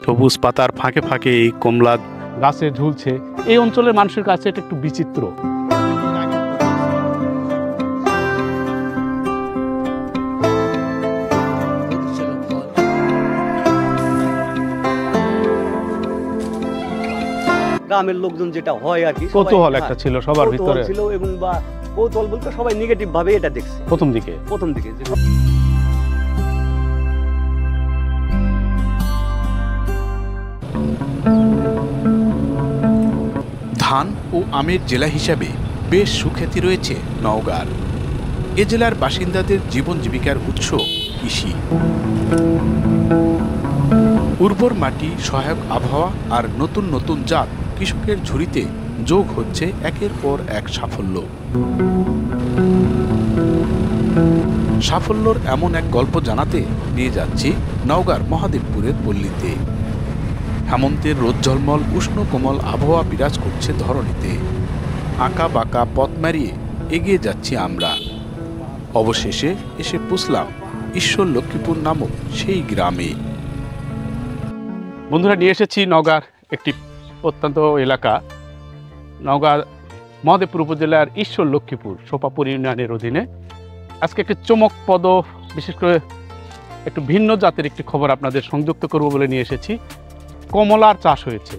সবুজ পাতার ফাঁকে ফাঁকে এই কমলা গাছে ঝুলছে। এই অঞ্চলের মানুষের কাছে এটা একটু বিচিত্র। গ্রামের লোকজন যেটা হয় আর কি, কৌতূহল একটা ছিল সবার ভিতরে ছিল, এবং বা কৌতূহল বলতে সবাই নেগেটিভ ভাবে এটা দেখছে প্রথম দিকে। ধান ও আমের জেলা হিসাবে বেশ সুখ্যাতি রয়েছে নওগাঁর। এ জেলার বাসিন্দাদের জীবন জীবিকার উৎস কৃষি। উর্বর মাটি, সহায়ক আবহাওয়া আর নতুন নতুন জাত কৃষকের ঝুড়িতে যোগ হচ্ছে একের পর এক সাফল্য। সাফল্যর এমন এক গল্প জানাতে নিয়ে যাচ্ছি নওগাঁর মহাদেবপুরের পল্লীতে। হেমন্তের রোদ ঝলমল উষ্ণ কোমল আবহাওয়া বিরাজ করছে ধরণীতে। আঁকা বাঁকা পথ মারিয়ে এগিয়ে যাচ্ছি আমরা। অবশেষে এসে পৌঁছলাম ঈশ্বর লক্ষ্মীপুর নামক সেই গ্রামে। বন্ধুরা, নিয়ে এসেছি নওগাঁর একটি প্রত্যন্ত এলাকা, নওগাঁ মহাদেবপুর উপজেলার ঈশ্বর লক্ষ্মীপুর সোপাপুর ইউনিয়নের অধীনে। আজকে একটি চমকপ্রদ, বিশেষ করে একটু ভিন্ন জাতের একটি খবর আপনাদের সংযুক্ত করব বলে নিয়ে এসেছি। কমলার চাষ হয়েছে।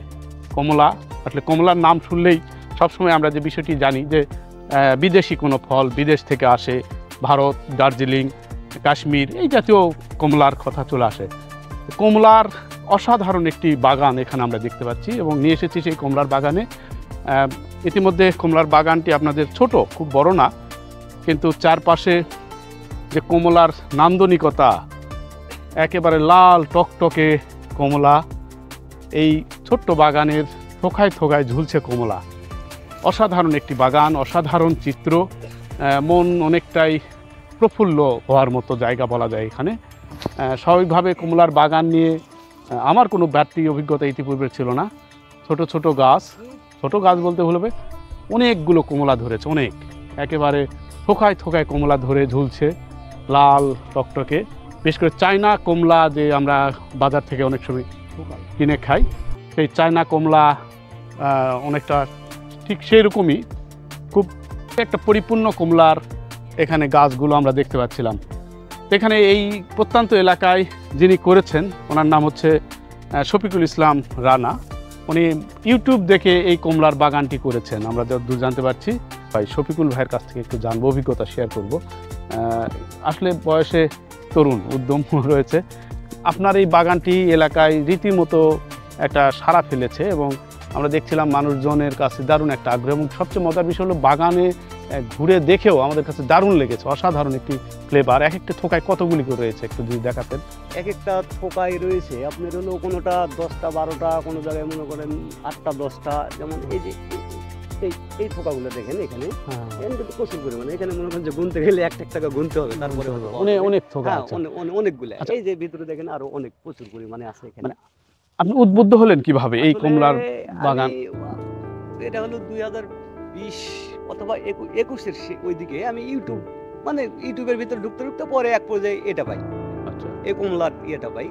কমলা, আসলে কমলার নাম শুনলেই সবসময় আমরা যে বিষয়টি জানি যে বিদেশি কোনো ফল বিদেশ থেকে আসে, ভারত, দার্জিলিং, কাশ্মীর এই জাতীয় কমলার কথা চলে আসে। কমলার অসাধারণ একটি বাগান এখানে আমরা দেখতে পাচ্ছি এবং নিয়ে এসেছি সেই কমলার বাগানে। ইতিমধ্যে কমলার বাগানটি আপনাদের ছোট, খুব বড় না, কিন্তু চারপাশে যে কমলার নান্দনিকতা, একেবারে লাল টকটকে কমলা, এই ছোট্ট বাগানের থোকায় থোকায় ঝুলছে কমলা। অসাধারণ একটি বাগান, অসাধারণ চিত্র, মন অনেকটাই প্রফুল্ল হওয়ার মতো জায়গা বলা যায় এখানে। স্বাভাবিকভাবে কমলার বাগান নিয়ে আমার কোনো বাড়তি অভিজ্ঞতা ইতিপূর্বে ছিল না। ছোট ছোট গাছ বলতে ভুলবে, অনেকগুলো কমলা ধরেছে, অনেক, একেবারে থোকায় থোকায় কমলা ধরে ঝুলছে, লাল টকটকে। বিশেষ করে চায়না কমলা যে আমরা বাজার থেকে অনেক সময় কিনে খাই, সেই চায়না কমলা অনেকটা ঠিক সেই রকমই, খুব একটা পরিপূর্ণ কমলার এখানে গাছগুলো আমরা দেখতে পাচ্ছিলাম। এখানে এই প্রত্যন্ত এলাকায় যিনি করেছেন, ওনার নাম হচ্ছে শফিকুল ইসলাম রানা। উনি ইউটিউব দেখে এই কমলার বাগানটি করেছেন, আমরা যতদূর জানতে পারছি। ভাই শফিকুল ভাইয়ের কাছ থেকে একটু জানবো, অভিজ্ঞতা শেয়ার করব। আসলে বয়সে তরুণ, উদ্যম রয়েছে। আপনার এই বাগানটি এলাকায় রীতিমতো একটা সাড়া ফেলেছে এবং আমরা দেখছিলাম মানুষজনের কাছে দারুণ একটা আগ্রহ, এবং সবচেয়ে মজার বিষয় হলো বাগানে ঘুরে দেখেও আমাদের কাছে দারুণ লেগেছে। অসাধারণ একটি ফ্লেভার। এক একটা থোকায় কতগুলি করে রয়েছে একটু যদি দেখাতেন। এক একটা থোকায় রয়েছে আপনার হলো কোনোটা 10টা 12টা, কোনো জায়গায় মনে করেন 8টা 10টা। যেমন এই যে এই থোকাগুলো দেখেন এখানে, কিন্তু প্রচুর পরিমাণে। এখানে মনে করেন যে গুনতে গেলে একটা টাকা গুনতে হবে, তারপরে অনেক থোকা, অনেকগুলো। এই যে ভিতরে দেখেন আরো অনেক প্রচুর পরিমাণে আছে এখানে। আপনি উদ্বুদ্ধ হলেন কিভাবে এই কমলার বাগান? এটা হলো 2020 অথবা 21-এর ওইদিকে আমি ইউটিউবের ভিতরে ঢুকতে পরে এক পর্যায়ে এটা পাই, এই কমলার ইয়েটা পাই।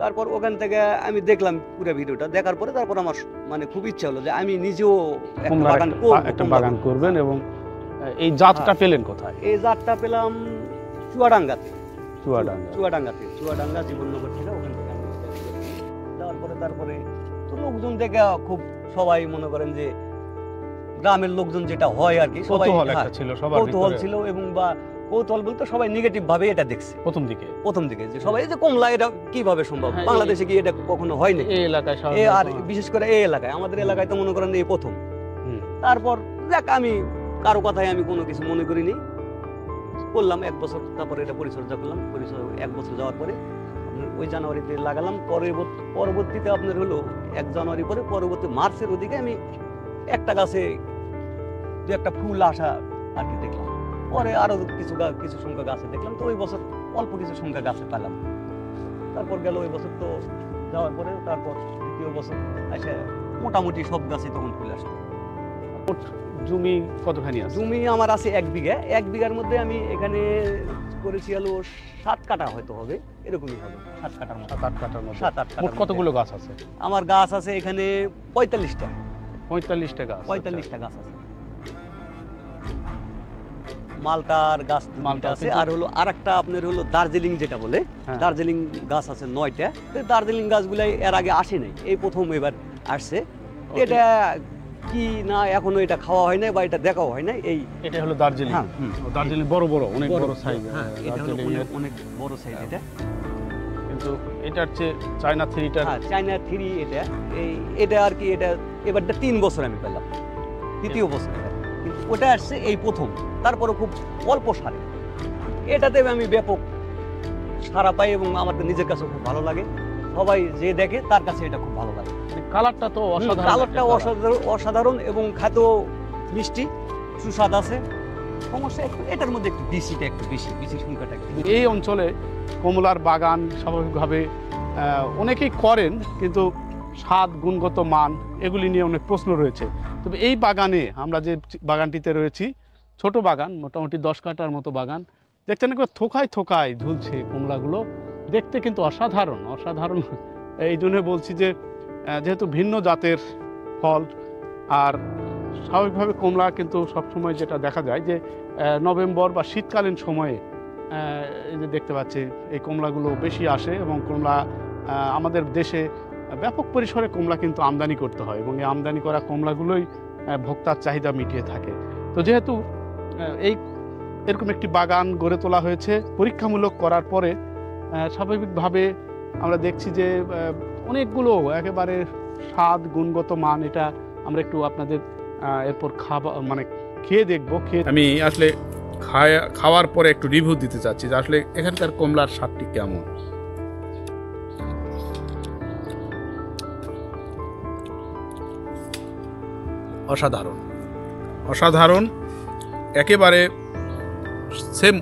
তারপর ওখান থেকে আমি দেখলাম পুরো ভিডিওটা দেখার পরে তারপর আমার খুব ইচ্ছা হলো যে আমি নিজেও একটা বাগান করবেন। এবং এই জাতটা পেলেন কোথায়? এই জাতটা পেলাম চুয়াডাঙ্গাতে, চুয়াডাঙ্গা জীবননগর থেকে। ওখান থেকে আমি যাওয়ার পরে তারপরে তো লোকজন দেখে খুব সবাই মনে করেন যে গ্রামের লোকজন যেটা হয় আর কি, সবাই কৌতূহল ছিল, এবং বা কৌতূহল বলতে সবাই নেগেটিভ ভাবে এটা দেখছে প্রথম দিকে যে সবাই যে কমলা এটা কিভাবে সম্ভব, বাংলাদেশে কি এটা কখনো হয়নি এই এলাকায়, আর বিশেষ করে এই এলাকায়, আমাদের এলাকায় তো মনে করেন এই প্রথম। তারপর দেখ আমি কারো কথায় আমি কোনো কিছু মনে করিনি, করলাম 1 বছর। তারপরে এটা পরিচর্যা করলাম, 1 বছর যাওয়ার পরে ওই জানুয়ারিতে লাগালাম। পরবর্তীতে আপনার হলো 1 জানুয়ারি পরে পরবর্তী মার্চের ওদিকে আমি একটা গাছে 2-একটা ফুল আসা আর কি দেখলাম। পরে আরো কিছু সংখ্যা গাছে দেখলাম। তো ওই বছর অল্প কিছু সংখ্যা গাছে পেলাম। তারপর গেল ওই বছর তো যাওয়ার পরে, তারপর দ্বিতীয় বছর এসে মোটামুটি সব গাছে তখন ফুল আসলো। জমি কতখানি আছে? জমি আমার আছে 1 বিঘা। 1 বিঘার মধ্যে আমি এখানে করেছি হলো 7 কাঠা হয়তো হবে, এরকমই হবে 7 কাঠার মতো। 7-8 কাঠার মতো। 7-8 কাঠার মোট কতগুলো গাছ আছে? আমার গাছ আছে এখানে 45টা। 45টা গাছ। 45টা গাছ আছে। মালটার গাছ মালটা আছে, আর হলো আরেকটা আপনার হলো দার্জিলিং যেটা বলে, দার্জিলিং গাছ আছে 9টা। দার্জিলিং গাছগুলাই এর আগে আসে নাই, এই প্রথম এবার আসছে। এটা কি না এখনো এটা খাওয়া হয় না বা এটা দেখাও হয় না। এটা হলো দার্জিলিং। দার্জিলিং বড় বড়, অনেক বড় সাইজ। এটা হলো অনেক বড় সাইজ এটা। কিন্তু এটা হচ্ছে চায়না 3টা। চায়না 3 এটা। এটা আর কি, এটা এবারটা 3 বছর আমি পেলাম, 3য় বছর। কিন্তু ওটা আসছে এই প্রথম, তারপরে খুব অল্প সারে। এটাতে আমি ব্যাপক সারা পাই এবং আমার নিজের কাছে খুব ভালো লাগে। সবাই যে দেখে তার কাছে এটা খুব ভালো লাগে। কালারটা তো অসাধারণ। কালারটা অসাধারণ এবং খাদ্য মিষ্টি, সুস্বাদ আছে। সমস্যা একটু এটার মধ্যে একটু বেশি সংখ্যাটা একটু। এই অঞ্চলে কমলার বাগান স্বাভাবিকভাবে অনেকেই করেন, কিন্তু স্বাদ, গুণগত মান এগুলি নিয়ে অনেক প্রশ্ন রয়েছে। তবে এই বাগানে আমরা যে বাগানটিতে রয়েছি, ছোট বাগান, মোটামুটি 10 কাঠার মতো বাগান, দেখছেন একবার থোকায় থোকায় ঝুলছে কমলাগুলো। দেখতে কিন্তু অসাধারণ। এই জন্য বলছি যে যেহেতু ভিন্ন জাতের ফল, আর স্বাভাবিকভাবে কমলা কিন্তু সবসময় যেটা দেখা যায় যে নভেম্বর বা শীতকালীন সময়ে এই যে দেখতে পাচ্ছি এই কমলাগুলো বেশি আসে, এবং কমলা আমাদের দেশে ব্যাপক পরিসরে কমলা কিন্তু আমদানি করতে হয়, এবং এই আমদানি করা কমলাগুলোই ভোক্তার চাহিদা মিটিয়ে থাকে। তো যেহেতু এরকম একটি বাগান গড়ে তোলা হয়েছে পরীক্ষামূলক করার পরে, স্বাভাবিকভাবে আমরা দেখছি যে অনেকগুলো একেবারে স্বাদ, গুণগত মান, এটা আমরা একটু আপনাদের এরপর খেয়ে দেখবো। আমি আসলে খাওয়ার পরে একটু রিভিউ দিতে চাচ্ছি যে আসলে এখানকার কমলার স্বাদটি কেমন। অসাধারণ, একেবারে সেম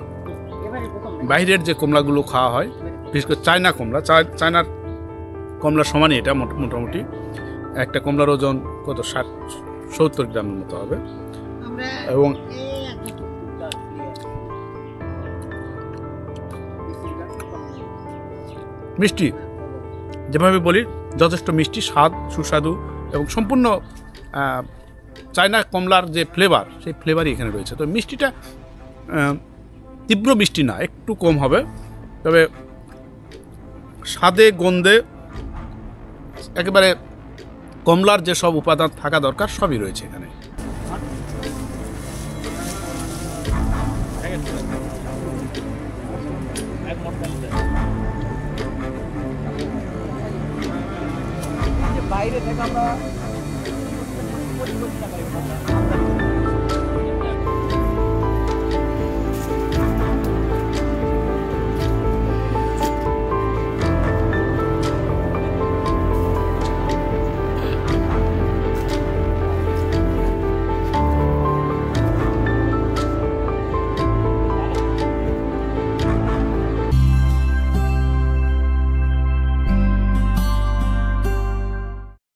বাইরের যে কমলাগুলো খাওয়া হয়, বিশেষ করে চায়না কমলা, চায়নার কমলার সমানই এটা মোটামুটি। একটা কমলার ওজন কত 60-70 গ্রামের মতো হবে, এবং মিষ্টি, যেভাবে বলি যথেষ্ট মিষ্টি, স্বাদ, সুস্বাদু, এবং সম্পূর্ণ চায়না কমলার যে ফ্লেভার, সেই ফ্লেভারই এখানে রয়েছে। তো মিষ্টিটা তীব্র মিষ্টি না, একটু কম হবে, তবে স্বাদে, গন্ধে একেবারে কমলার যে সব উপাদান থাকা দরকার সবই রয়েছে এখানে। বাইরে থেকে আমরা